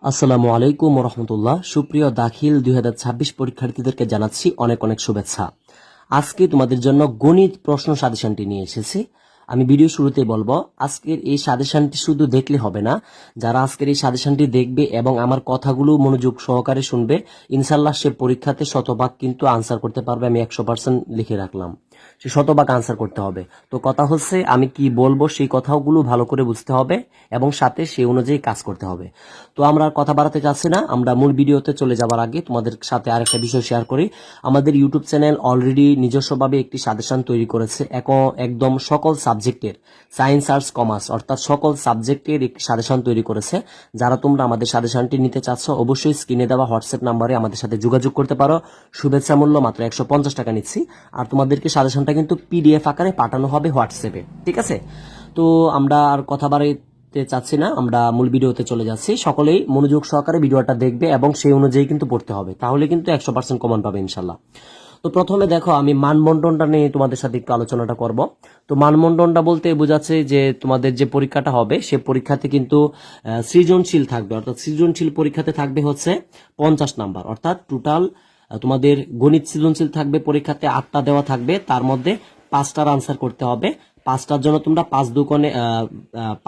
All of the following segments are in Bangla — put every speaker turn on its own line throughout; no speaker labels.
আসসালামু আলাইকুম রহমতুল্লাহ। সুপ্রিয় দাখিল 2026 পরীক্ষার্থীদেরকে জানাচ্ছি অনেক অনেক শুভেচ্ছা। আজকে তোমাদের জন্য গণিত প্রশ্ন সাজেশনটি নিয়ে এসেছি। আমি ভিডিও শুরুতেই বলবো, আজকের এই সাজেশনটি শুধু দেখলে হবে না, যারা আজকের এই সাজেশনটি দেখবে এবং আমার কথাগুলো মনোযোগ সহকারে শুনবে, ইনশাল্লাহ সে পরীক্ষাতে শতভাগ কিন্তু আনসার করতে পারবে। আমি 100% লিখে রাখলাম, সে শতভাগ আনসার করতে হবে। তো কথা হচ্ছে, আমি কি বলবো সেই কথাগুলো ভালো করে বুঝতে হবে এবং সাথে সেই অনুযায়ী কাজ করতে হবে। তো আমরা আর কথা বাড়াতে চাচ্ছি না, আমরা মূল ভিডিওতে চলে যাওয়ার আগে তোমাদের সাথে আরেকটা বিষয় শেয়ার করি। আমাদের ইউটিউব চ্যানেল অলরেডি নিজস্বভাবে একটি সাজেশন তৈরি করেছে, একদম সকল সাবজেক্টের, সায়েন্স আর্টস কমার্স অর্থাৎ সকল সাবজেক্টের একটি সাজেশন তৈরি করেছে। যারা তোমরা আমাদের সাজেশনটি নিতে চাচ্ছ, অবশ্যই স্ক্রিনে দেওয়া হোয়াটসঅ্যাপ নাম্বারে আমাদের সাথে যোগাযোগ করতে পারো। শুভেচ্ছা মূল্য মাত্র 150 টাকা নিচ্ছি। আর তোমাদেরকে সাজেশনটা কিন্তু পিডিএফ আকারে পাঠানো হবে হোয়াটসঅ্যাপে, ঠিক আছে? তো আমরা আর কথা বাড়াইতে চাচ্ছি না, আমরা মূল ভিডিওতে চলে যাচ্ছি। সকলেই মনোযোগ সহকারে ভিডিওটা দেখবে এবং সেই অনুযায়ী কিন্তু পড়তে হবে, তাহলে কিন্তু 100% কমন পাবে ইনশাল্লাহ। তো প্রথমে দেখো, আমি মানবন্টনটা নিয়ে তোমাদের সাথে একটু আলোচনাটা করব। তো মানবন্টনটা বলতে বোঝাচ্ছে যে তোমাদের যে পরীক্ষাটা হবে সে পরীক্ষাতে কিন্তু সৃজনশীল থাকবে, অর্থাৎ সৃজনশীল পরীক্ষাতে থাকবে হচ্ছে 50 নাম্বার, অর্থাৎ টোটাল তোমাদের গণিত সৃজনশীল থাকবে পরীক্ষাতে 8টা দেওয়া থাকবে, তার মধ্যে 5টার আনসার করতে হবে। 5টার জন্য তোমরা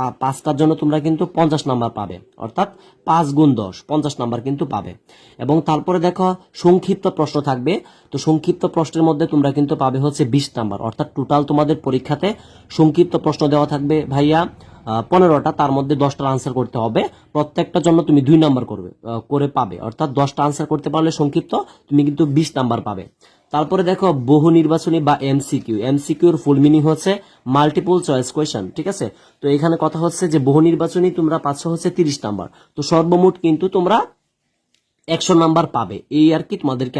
5টার জন্য তোমরা কিন্তু 50 নাম্বার পাবে, অর্থাৎ 5 গুণ 10 50 নাম্বার কিন্তু পাবে। এবং তারপরে দেখো সংক্ষিপ্ত প্রশ্ন থাকবে, তো সংক্ষিপ্ত প্রশ্নের মধ্যে তোমরা কিন্তু পাবে হচ্ছে 20 নাম্বার, অর্থাৎ টোটাল তোমাদের পরীক্ষাতে সংক্ষিপ্ত প্রশ্ন দেওয়া থাকবে ভাইয়া 15টা, তার মধ্যে 10টার আনসার করতে হবে। প্রত্যেকটার জন্য তুমি 2 নাম্বার করে পাবে, অর্থাৎ 10টা আনসার করতে পারলে সংক্ষিপ্ত তুমি কিন্তু 20 নাম্বার পাবে। তারপরে দেখো বহু নির্বাচনী বা এমসিকিউর ফুল মিনিং হচ্ছে মাল্টিপল চয়েস কোয়েশ্চেন, ঠিক আছে? তো এখানে কথা হচ্ছে যে বহু নির্বাচনী তোমরা পাচ্ছ হচ্ছে 30 নাম্বার, তো সর্বমোট কিন্তু তোমরা 100 নাম্বার পাবে। এই আর কি, তোমাদেরকে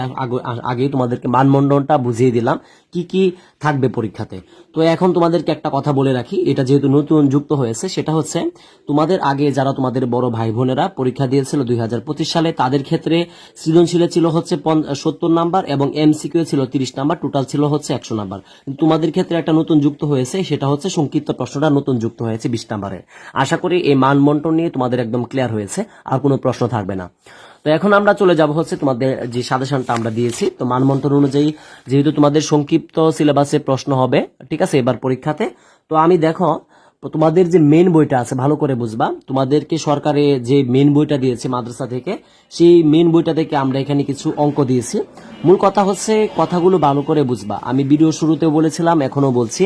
আগে তোমাদেরকে মানমন্ডনটা বুঝিয়ে দিলাম কি কি থাকবে পরীক্ষাতে। তো এখন তোমাদেরকে একটা কথা বলে রাখি, এটা যেহেতু নতুন যুক্ত হয়েছে, সেটা হচ্ছে তোমাদের আগে যারা তোমাদের বড় ভাই বোনেরা পরীক্ষা দিয়েছিল 2025 সালে, তাদের ক্ষেত্রে সৃজনশীলে ছিল হচ্ছে 70 নাম্বার এবং এমসিকিউ ছিল 30 নাম্বার, টোটাল ছিল হচ্ছে 100 নাম্বার। তোমাদের ক্ষেত্রে একটা নতুন যুক্ত হয়েছে, সেটা হচ্ছে সংক্ষিপ্ত প্রশ্নটা নতুন যুক্ত হয়েছে 20 নাম্বারের। আশা করি এই মানবন্টন নিয়ে তোমাদের একদম ক্লিয়ার হয়েছে, আর কোনো প্রশ্ন থাকবে না। তো এখন আমরা চলে যাব হচ্ছে তোমাদের যে সাজেশনটা আমরা দিয়েছি। তো মানমন্ত্রণ অনুযায়ী যেহেতু তোমাদের সংক্ষিপ্ত সিলেবাসে প্রশ্ন হবে, ঠিক আছে, এবার পরীক্ষাতে। তো আমি দেখো, তোমাদের যে মেন বইটা আছে ভালো করে বুঝবা, তোমাদেরকে সরকারে যে মেন বইটা দিয়েছে মাদ্রাসা থেকে, সেই মেন বইটা থেকে আমরা এখানে কিছু অঙ্ক দিয়েছি। মূল কথা হচ্ছে কথাগুলো ভালো করে বুঝবা, আমি ভিডিও শুরুতেও বলেছিলাম, এখনো বলছি।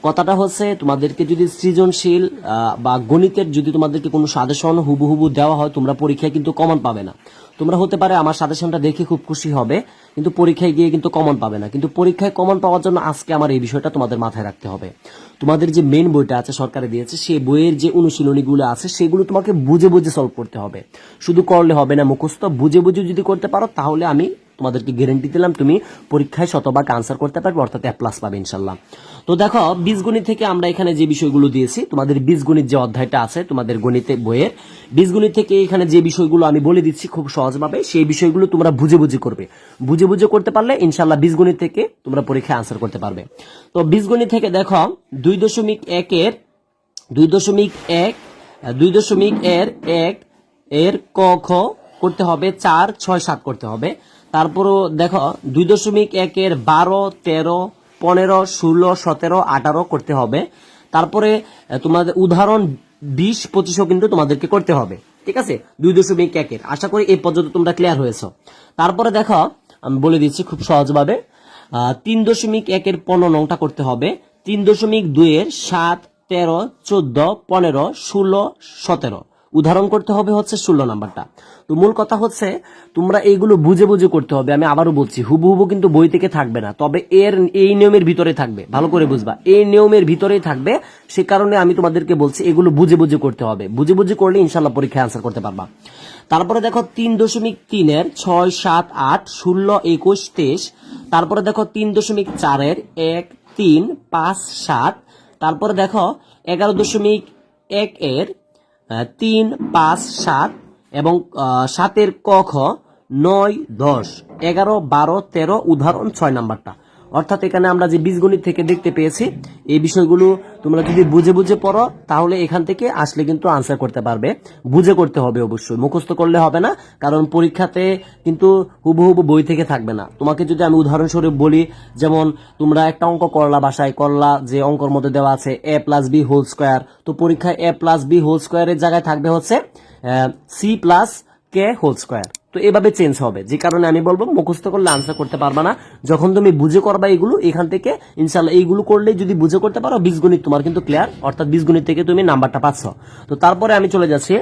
কথাটা হচ্ছে তোমাদেরকে যদি সৃজনশীল বা গণিতের যদি তোমাদেরকে কোনো সাজেশন হুবহু দেওয়া হয়, তোমরা পরীক্ষায় কিন্তু কমন পাবে না। তোমরা হতে পারে আমার সাজেশনটা দেখে খুব খুশি হবে, কিন্তু পরীক্ষায় গিয়ে কিন্তু কমন পাবে না। কিন্তু পরীক্ষায় কমন পাওয়ার জন্য আজকে আমার এই বিষয়টা তোমাদের মাথায় রাখতে হবে। তোমাদের যে মেন বইটা আছে সরকারে দিয়েছে, সেই বইয়ের যে অনুশীলনীগুলো আছে সেগুলো তোমাকে বুঝে বুঝে সলভ করতে হবে। শুধু করলে হবে না মুখস্থ, বুঝে বুঝে যদি করতে পারো তাহলে আমি তোমাদেরকে গ্যারান্টি দিলাম তুমি পরীক্ষায় শতভাগ আনসার করতে পারবে, অর্থাৎ A+ পাবে ইনশাল্লাহ। তো দেখো, বীজগণিত থেকে আমরা এখানে যে বিষয়গুলো দিয়েছি, তোমাদের বীজগণিত যে অধ্যায়টা আছে তোমাদের গণিতে বইয়ের, বীজগণিত থেকে এখানে যে বিষয়গুলো আমি বলে দিচ্ছি খুব সহজভাবে, সেই বিষয়গুলো তোমরা বুঝে বুঝে করবে। বুঝে বুঝে করতে পারলে ইনশাল্লাহ বীজগণিত থেকে তোমরা পরীক্ষায় আনসার করতে পারবে। তো বীজগণিত থেকে দেখো 2.1 2.1 2.1 এর ক খ করতে হবে, 4 6 7 করতে হবে। তারপরও দেখো 2.1 এর 12 13 15 16 17 18 করতে হবে। তারপরে তোমাদের উদাহরণ 20 25 কিন্তু তোমাদেরকে করতে হবে, ঠিক আছে? 2.1 এর আশা করি এই পর্যন্ত তোমরা ক্লিয়ার হয়েছো। তারপরে দেখো, আমি বলে দিচ্ছি খুব সহজভাবে, 3.1 এর 15 নংটা করতে হবে, 3.2 এর 7 13 14 15 16 17 উদাহরণ করতে হবে হচ্ছে 16 নাম্বারটা। তো মূল কথা হচ্ছে তোমরা এইগুলো বুঝে বুঝে করতে হবে। আমি আবারও বলছি, হুবহু কিন্তু বই থেকে থাকবে না, তবে এই নিয়মের ভিতরে থাকবে, ভালো করে বুঝবা, এই নিয়মের ভিতরেই থাকবে। সে কারণে আমি তোমাদেরকে বলছি এগুলো বুঝে বুঝে করতে হবে, বুঝে বুঝে করলে ইনশাল্লাহ পরীক্ষায় আনসার করতে পারবা। তারপরে দেখো 3.3 এর 6 7 8 16 21 23। তারপরে দেখো 3.4 এর 1 3 5 7। তারপরে দেখো 11.1 এর 3 5 7 এবং 7 এর ক খ 9 10 11 12 13 উদাহরণ 6 নাম্বারটা, অর্থাৎ এখানে আমরা যে বীজগণিত থেকে দেখতে পেয়েছি এই বিষয়গুলো তোমরা যদি বুঝে বুঝে পড়ো তাহলে এখান থেকে আসলে কিন্তু আনসার করতে পারবে। বুঝে করতে হবে, অবশ্যই মুখস্থ করলে হবে না, কারণ পরীক্ষাতে কিন্তু হুবহু বই থেকে থাকবে না। তোমাকে যদি আমি উদাহরণস্বরূপ বলি, যেমন তোমরা একটা অঙ্ক করলা বাসায়, করলা যে অঙ্কর মধ্যে দেওয়া আছে a plus B whole square, তো পরীক্ষায় a প্লাস বি হোল স্কোয়ারের জায়গায় থাকবে হচ্ছে সি প্লাস কে হোল স্কোয়ার। তো এভাবে চেঞ্জ হবে, যে কারণে আমি বলবো মুখস্থ করলে আনসার করতে পারবা না। যখন তুমি বুঝে করবা এগুলো, এখান থেকে ইনশাল্লাহ এইগুলো করলে যদি বুঝে করতে পারো বীজগণিত তোমার কিন্তু ক্লিয়ার, অর্থাৎ বীজগণিত থেকে তুমি নাম্বারটা পাচ্ছ। তো তারপরে আমি চলে যাচ্ছি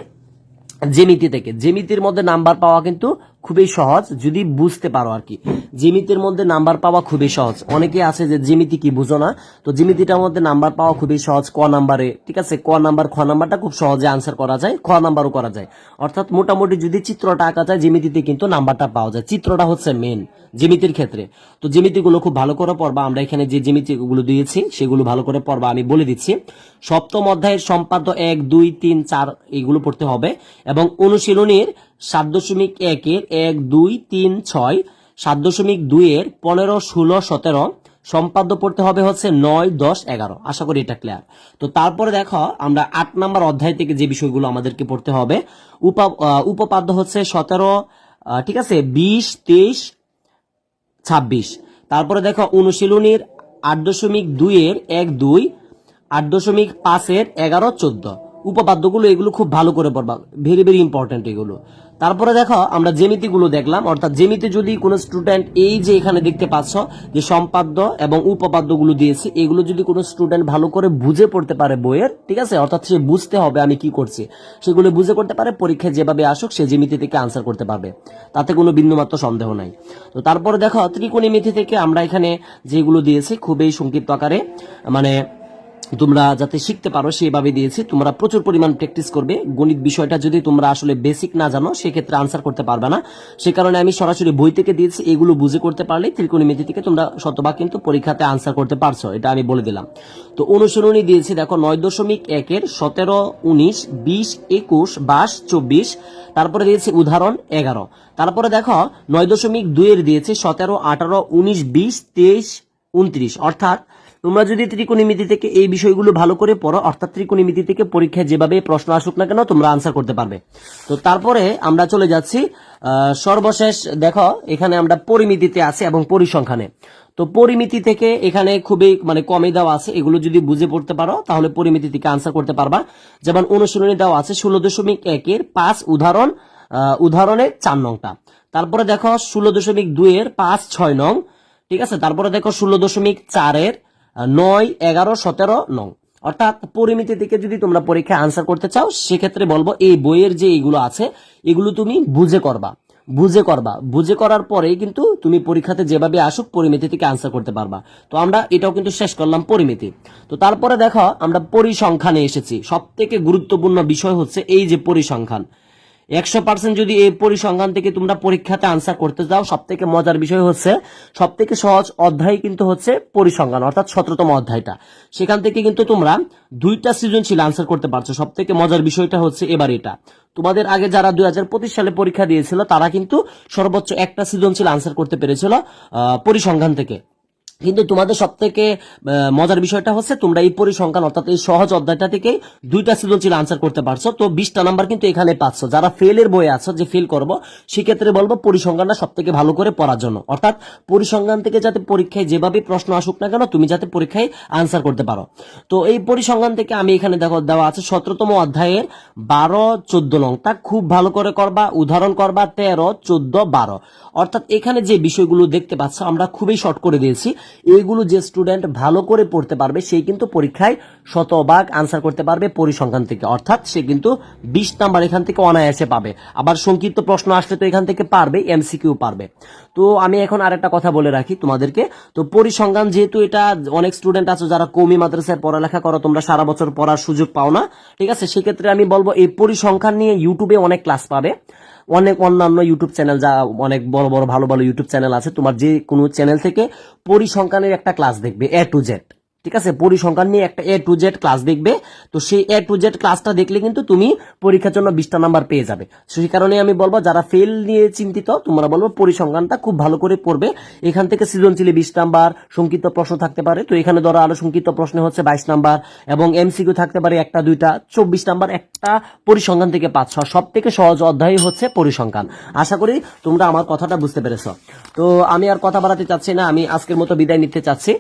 জ্যামিতি থেকে। জ্যামিতির মধ্যে নাম্বার পাওয়া কিন্তু খুবই সহজ যদি বুঝতে পারো আর কি। জ্যামিতির মধ্যে নাম্বার পাওয়া খুবই সহজ। অনেকে আছে যে জ্যামিতি কি বুঝো না, তো জ্যামিতিটার মধ্যে নাম্বার পাওয়া খুবই সহজ ক নাম্বারে, ঠিক আছে। ক নাম্বার খ নাম্বারটা খুব সহজে আনসার করা যায়, খ নাম্বারও করা যায়। অর্থাৎ মোটামুটি যদি চিত্রটা আঁকা যায় জ্যামিতিতে কিন্তু নাম্বারটা পাওয়া যায়। চিত্রটা হচ্ছে মেন জ্যামিতির ক্ষেত্রে। তো জ্যামিতিগুলো খুব ভালো করে পড়বা। আমরা এখানে যে জ্যামিতিগুলো দিয়েছি সেগুলো ভালো করে পড়বা, আমি বলে দিচ্ছি। সপ্তম অধ্যায়ের সম্পাদ্য 1, 2, 3, 4 এইগুলো পড়তে হবে, এবং অনুশীলনীর 7.1-এর 1, 2, 3, 6, 7.2-এর 15, 16, 17 সম্পাদ্য পড়তে হবে হচ্ছে 9, 10, 11। আশা করি এটা ক্লিয়ার। তো তারপরে দেখো আমরা 8 নাম্বার অধ্যায় থেকে যে বিষয়গুলো আমাদেরকে পড়তে হবে, উপপাদ্য হচ্ছে 17, ঠিক আছে, 20, 23, 26। তারপরে দেখো অনুশীলনীর 8.2-এর 1, 2, 8.5-এর 11, 14 উপপাদ্যগুলো, এগুলো খুব ভালো করে পড়বা, ভেরি ভেরি ইম্পর্টেন্ট এগুলো। তারপরে দেখো আমরা জ্যামিতিগুলো দেখলাম, অর্থাৎ জ্যামিতি যদি কোনো স্টুডেন্ট এই যে এখানে দেখতে পাচ্ছ যে সম্পাদ্য এবং উপপাদ্যগুলো দিয়েছি, এগুলো যদি কোনো স্টুডেন্ট ভালো করে বুঝে পড়তে পারে বইয়ের, ঠিক আছে, অর্থাৎ সে বুঝতে হবে আমি কি করছি, সেগুলো বুঝে করতে পারে, পরীক্ষায় যেভাবে আসুক সে জ্যামিতি থেকে আনসার করতে পারবে, তাতে কোনো বিন্দুমাত্র সন্দেহ নাই। তো তারপরে দেখো ত্রিকোণমিতি থেকে আমরা এখানে যেগুলো দিয়েছি খুবই সংক্ষিপ্ত আকারে, মানে তোমরা যাতে শিখতে পারো সেভাবে দিয়েছি। তোমরা প্রচুর পরিমাণ প্র্যাকটিস করবে। গণিত বিষয়টা যদি তোমরা আসলে বেসিক না জানো সেক্ষেত্রে আনসার করতে পারবে না, সে কারণে আমি সরাসরি বই থেকে দিয়েছি। এগুলো বুঝে করতে পারলে ত্রিকোণমিতি থেকে তোমরা শতভাগ কিন্তু পরীক্ষাতে আনসার করতে পারছো, এটা আমি বলে দিলাম। তো অনুশীলনী দিয়েছি দেখো 9.1-এর 17, 19, 20, 21, 22, 24। তারপরে দিয়েছি উদাহরণ 11। তারপরে দেখো 9.2-এর দিয়েছি 17, 18, 19, 20, 23, 29। অর্থাৎ তোমরা যদি ত্রিকোণমিতি থেকে এই বিষয়গুলো ভালো করে পড়ো, অর্থাৎ ত্রিকোণমিতি থেকে পরীক্ষায় যেভাবে প্রশ্ন আসুক না কেন তোমরা আনসার করতে পারবে। তো তারপরে আমরা চলে যাচ্ছি সর্বশেষ দেখো এখানে আমরা পরিমিতিতে আছে এবং পরিসংখ্যানে। তো পরিমিতি থেকে এখানে খুবই মানে কমই দেওয়া আছে, এগুলো যদি বুঝে পড়তে পারো তাহলে পরিমিতি থেকে আনসার করতে পারবা। যেমন অনুশীলনী দেওয়া আছে 16.1-এর 5 উদাহরণের 4 নংটা। তারপরে দেখো 16.2-এর 5, 6 নং, ঠিক আছে। তারপরে দেখো 16.4-এর 9, 11, 17 নং। অর্থাৎ পরিমিতি থেকে যদি তোমরা পরীক্ষায় আনসার করতে চাও সেক্ষেত্রে বলবো এই বইয়ের যে এইগুলো আছে এগুলো তুমি বুঝে করবা, বুঝে করার পরেই কিন্তু তুমি পরীক্ষাতে যেভাবে আসুক পরিমিতি থেকে আনসার করতে পারবা। তো আমরা এটাও কিন্তু শেষ করলাম পরিমিতি। তো তারপরে দেখো আমরা পরিসংখ্যানে এসেছি। সব থেকে গুরুত্বপূর্ণ বিষয় হচ্ছে এই যে পরিসংখ্যান। 100% যদি এই পরিসংখ্যান থেকে তোমরা পরীক্ষাতে আনসার করতে যাও, সব থেকে মজার বিষয় হচ্ছে সব থেকে সহজ অধ্যায় কিন্তু হচ্ছে পরিসংখ্যান, অর্থাৎ 17তম অধ্যায়টা। সেখান থেকে কিন্তু তোমরা 2টা সৃজনশীল আনসার করতে পারছো। সব থেকে মজার বিষয়টা হচ্ছে এবার এটা তোমাদের আগে যারা 2025 সালে পরীক্ষা দিয়েছিল তারা কিন্তু সর্বোচ্চ একটা সৃজনশীল আনসার করতে পেরেছিল পরিসংখ্যান থেকে। কিন্তু তোমাদের সব থেকে মজার বিষয়টা হচ্ছে তোমরা এই পরিসংখ্যান অর্থাৎ এই সহজ অধ্যায়টা থেকে 2টা সৃজনশীল আনসার করতে পারছো। তো 20টা নাম্বার কিন্তু এখানে পাচ্ছ। যারা ফেলের বই আছো যে ফেল করবো সেক্ষেত্রে বলবো পরিসংখ্যানটা সব থেকে ভালো করে পড়ার জন্য, অর্থাৎ পরিসংখ্যান থেকে যাতে পরীক্ষায় যেভাবে প্রশ্ন আসুক না কেন তুমি যাতে পরীক্ষায় আনসার করতে পারো। তো এই পরিসংখ্যান থেকে আমি এখানে দেখো দেওয়া আছে 17তম অধ্যায়ের 12, 14 নং, তা খুব ভালো করে করবা, উদাহরণ করবা 13, 14, 12। অর্থাৎ এখানে যে বিষয়গুলো দেখতে পাচ্ছ আমরা খুবই শর্ট করে দিয়েছি। এইগুলো যে স্টুডেন্ট ভালো করে পড়তে পারবে সেই কিন্তু পরীক্ষায় শতভাগ আনসার করতে পারবে পরিসংখ্যান থেকে, অর্থাৎ সে কিন্তু 20 নাম্বার এখান থেকে অনায়াসে পাবে। আবার সংক্ষিপ্ত প্রশ্ন আসলে তো এখান থেকে পারবে, এমসিকিউ পারবে। তো আমি এখন আরেকটা কথা বলে রাখি তোমাদেরকে। তো পরিসংখ্যান যেহেতু এটা অনেক স্টুডেন্ট আছে যারা কওমি মাদ্রাসায় পড়ালেখা করো, তোমরা সারা বছর পড়ার সুযোগ পাও না, ঠিক আছে, সেক্ষেত্রে আমি বলবো এই পরিসংখ্যান নিয়ে ইউটিউবে অনেক ক্লাস পাবে। অনেক অন্যান্য ইউটিউব চ্যানেল, যা অনেক বড় বড় ভালো ভালো ইউটিউব চ্যানেল আছে, তোমার যে কোনো চ্যানেল থেকে পরিসংখ্যানের একটা ক্লাস দেখবে A to Z, ঠিক আছে, পরিসংখ্যান নিয়ে একটা A to Z ক্লাস দেখবে। তো সেই A to Z ক্লাসটা দেখলে কিন্তু তুমি পরীক্ষার জন্য 20টা নাম্বার পেয়ে যাবে। সেই কারণে আমি বলবো যারা ফেল নিয়ে চিন্তিত তোমরা বলবো পরিসংখ্যানটা খুব ভালো করে পড়বে। এখান থেকে সৃজনশীলে 20 নাম্বার, সংক্ষিপ্ত প্রশ্ন থাকতে পারে, তো এখানে ধরো আরো সংক্ষিপ্ত প্রশ্ন হচ্ছে 22 নাম্বার, এবং এমসিকিউ থাকতে পারে একটা দুইটা, 24 নাম্বার একটা পরিসংখ্যান থেকে 5 সব থেকে সহজ অধ্যায় হচ্ছে পরিসংখ্যান। আশা করি তোমরা আমার কথাটা বুঝতে পেরেছো। তো আমি আর কথা বাড়াতে চাচ্ছি না, আমি আজকের মতো বিদায় নিতে চাচ্ছি।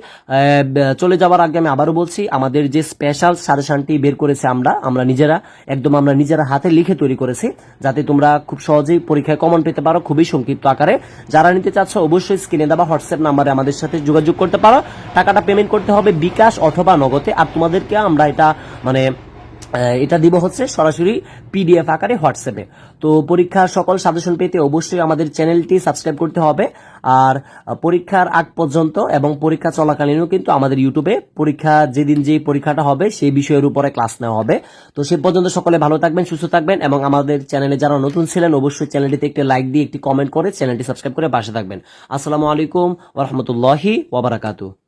চলে যাওয়ার আগে আমি আবারও বলছি, আমাদের যে স্পেশাল সাজেশনটি বের করেছে আমরা নিজেরা হাতে লিখে তৈরি করেছি, যাতে তোমরা খুব সহজেই পরীক্ষায় কমন পেতে পারো খুবই সংক্ষিপ্ত আকারে। যারা নিতে চাচ্ছ অবশ্যই স্ক্রিনে দেওয়া হোয়াটসঅ্যাপ নাম্বারে আমাদের সাথে যোগাযোগ করতে পারো। টাকাটা পেমেন্ট করতে হবে বিকাশ অথবা নগদে। আর তোমাদেরকে আমরা এটা দিব হচ্ছে সরাসরি PDF আকারে হোয়াটসঅ্যাপে। তো পরীক্ষার সকল সাজেশন পেতে অবশ্যই আমাদের চ্যানেলটি সাবস্ক্রাইব করতে হবে। আর পরীক্ষার আগ পর্যন্ত এবং পরীক্ষা চলাকালীনও কিন্তু আমাদের ইউটিউবে পরীক্ষা যেদিন যে পরীক্ষাটা হবে সেই বিষয়ের উপরে ক্লাস নেওয়া হবে। তো সে পর্যন্ত সকলে ভালো থাকবেন, সুস্থ থাকবেন, এবং আমাদের চ্যানেলে যারা নতুন ছিলেন অবশ্যই চ্যানেলটিতে একটি লাইক দিয়ে একটি কমেন্ট করে চ্যানেলটি সাবস্ক্রাইব করে পাশে থাকবেন। আসসালামু আলাইকুম ওয়া রাহমাতুল্লাহি ওয়া বারাকাতুহু।